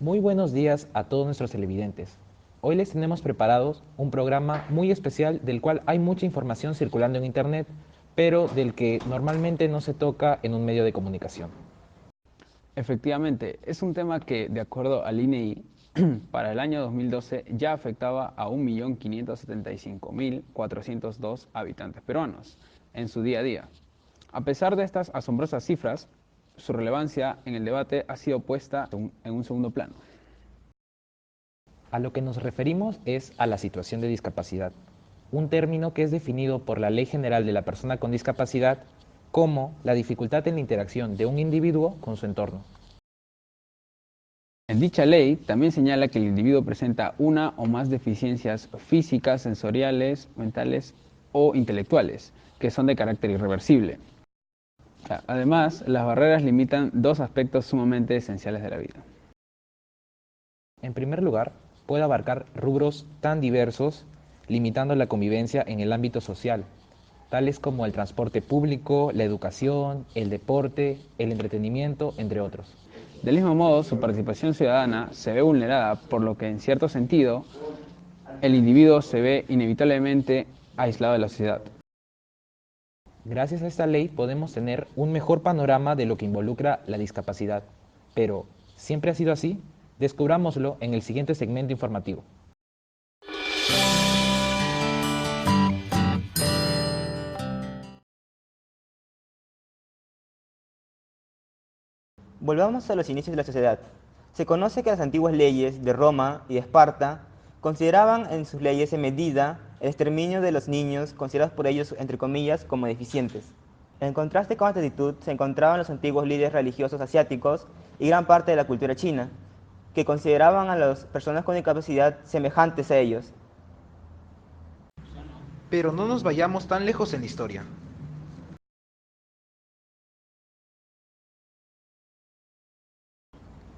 Muy buenos días a todos nuestros televidentes. Hoy les tenemos preparados un programa muy especial del cual hay mucha información circulando en internet, pero del que normalmente no se toca en un medio de comunicación. Efectivamente, es un tema que, de acuerdo al INEI, para el año 2012 ya afectaba a 1.575.402 habitantes peruanos en su día a día. A pesar de estas asombrosas cifras, su relevancia en el debate ha sido puesta en un segundo plano. A lo que nos referimos es a la situación de discapacidad, un término que es definido por la Ley General de la Persona con Discapacidad como la dificultad en la interacción de un individuo con su entorno. En dicha ley también señala que el individuo presenta una o más deficiencias físicas, sensoriales, mentales o intelectuales, que son de carácter irreversible. Además, las barreras limitan dos aspectos sumamente esenciales de la vida. En primer lugar, puede abarcar rubros tan diversos, limitando la convivencia en el ámbito social, tales como el transporte público, la educación, el deporte, el entretenimiento, entre otros. Del mismo modo, su participación ciudadana se ve vulnerada, por lo que, en cierto sentido, el individuo se ve inevitablemente aislado de la sociedad. Gracias a esta ley podemos tener un mejor panorama de lo que involucra la discapacidad. Pero, ¿siempre ha sido así? Descubrámoslo en el siguiente segmento informativo. Volvamos a los inicios de la sociedad. Se conoce que las antiguas leyes de Roma y de Esparta consideraban en sus leyes en medida el exterminio de los niños considerados por ellos, entre comillas, como deficientes. En contraste con esta actitud se encontraban los antiguos líderes religiosos asiáticos y gran parte de la cultura china, que consideraban a las personas con discapacidad semejantes a ellos. Pero no nos vayamos tan lejos en la historia.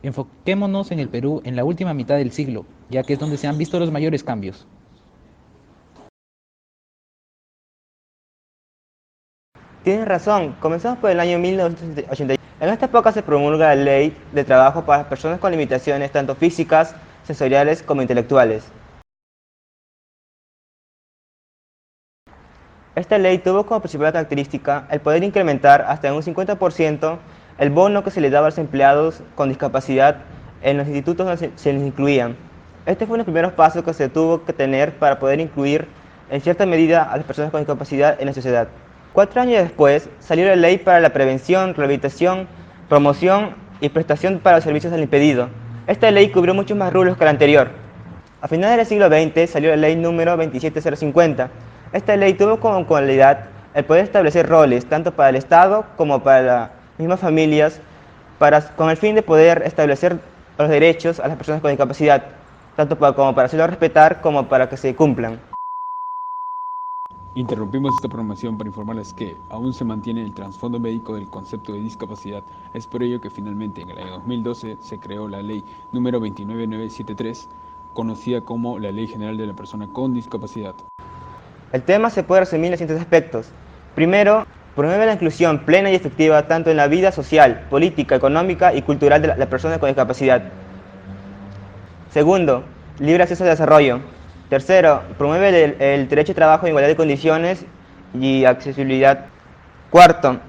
Enfoquémonos en el Perú en la última mitad del siglo, ya que es donde se han visto los mayores cambios. Tienes razón, comenzamos por el año 1980. En esta época se promulga la Ley de Trabajo para las Personas con Limitaciones tanto físicas, sensoriales como intelectuales. Esta ley tuvo como principal característica el poder incrementar hasta en un 50% el bono que se le daba a los empleados con discapacidad en los institutos donde se les incluían. Este fue uno de los primeros pasos que se tuvo que tener para poder incluir en cierta medida a las personas con discapacidad en la sociedad. 4 años después salió la Ley para la Prevención, Rehabilitación, Promoción y Prestación para los Servicios al Impedido. Esta ley cubrió muchos más rubros que la anterior. A finales del siglo XX salió la Ley número 27050. Esta ley tuvo como cualidad el poder establecer roles tanto para el Estado como para las mismas familias con el fin de poder establecer los derechos a las personas con discapacidad, tanto como para hacerlos respetar como para que se cumplan. Interrumpimos esta programación para informarles que aún se mantiene el trasfondo médico del concepto de discapacidad. Es por ello que finalmente en el año 2012 se creó la ley número 29973, conocida como la Ley General de la Persona con Discapacidad. El tema se puede resumir en los siguientes aspectos. Primero, promueve la inclusión plena y efectiva tanto en la vida social, política, económica y cultural de las personas con discapacidad. Segundo, libre acceso al desarrollo. Tercero, promueve el derecho a trabajo en igualdad de condiciones y accesibilidad. Cuarto,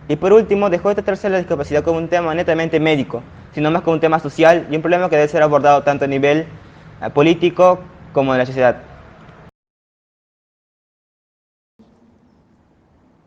y por último, dejó de tratarse la discapacidad como un tema netamente médico, sino más como un tema social y un problema que debe ser abordado tanto a nivel político como en la sociedad.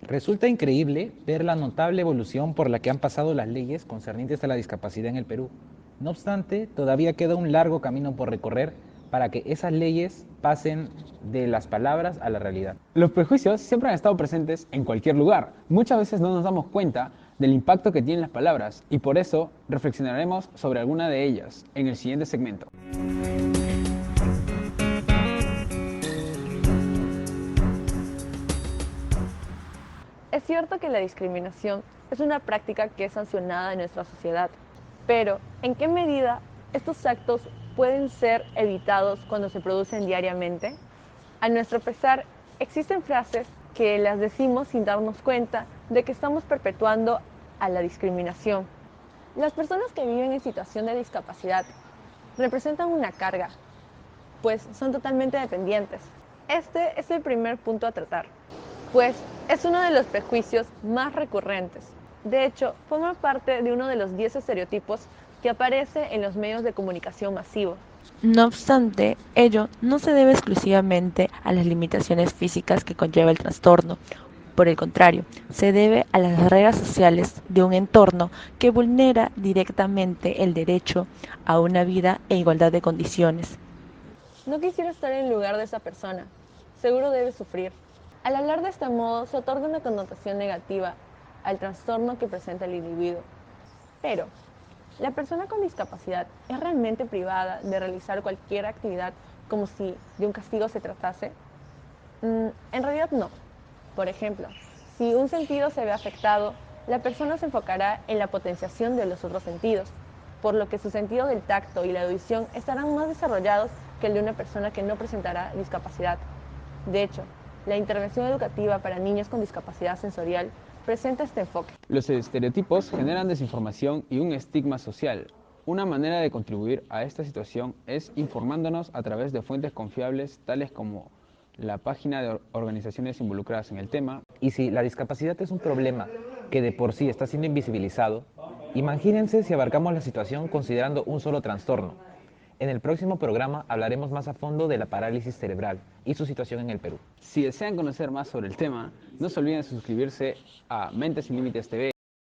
Resulta increíble ver la notable evolución por la que han pasado las leyes concernientes a la discapacidad en el Perú. No obstante, todavía queda un largo camino por recorrer para que esas leyes pasen de las palabras a la realidad. Los prejuicios siempre han estado presentes en cualquier lugar. Muchas veces no nos damos cuenta del impacto que tienen las palabras y por eso reflexionaremos sobre alguna de ellas en el siguiente segmento. Es cierto que la discriminación es una práctica que es sancionada en nuestra sociedad, pero ¿en qué medida estos actos pueden ser evitados cuando se producen diariamente? A nuestro pesar, existen frases que las decimos sin darnos cuenta de que estamos perpetuando a la discriminación. Las personas que viven en situación de discapacidad representan una carga, pues son totalmente dependientes. Este es el primer punto a tratar, pues es uno de los prejuicios más recurrentes. De hecho, forma parte de uno de los 10 estereotipos que aparece en los medios de comunicación masivos. No obstante, ello no se debe exclusivamente a las limitaciones físicas que conlleva el trastorno. Por el contrario, se debe a las reglas sociales de un entorno que vulnera directamente el derecho a una vida e igualdad de condiciones. No quisiera estar en el lugar de esa persona. Seguro debe sufrir. Al hablar de este modo, se otorga una connotación negativa al trastorno que presenta el individuo. Pero, ¿la persona con discapacidad es realmente privada de realizar cualquier actividad como si de un castigo se tratase? En realidad no. Por ejemplo, si un sentido se ve afectado, la persona se enfocará en la potenciación de los otros sentidos, por lo que su sentido del tacto y la audición estarán más desarrollados que el de una persona que no presentará discapacidad. De hecho, la intervención educativa para niños con discapacidad sensorial presenta este enfoque. Los estereotipos generan desinformación y un estigma social. Una manera de contribuir a esta situación es informándonos a través de fuentes confiables tales como la página de organizaciones involucradas en el tema. Y si la discapacidad es un problema que de por sí está siendo invisibilizado, imagínense si abarcamos la situación considerando un solo trastorno. En el próximo programa hablaremos más a fondo de la parálisis cerebral y su situación en el Perú. Si desean conocer más sobre el tema, no se olviden de suscribirse a Mentes Sin Límites TV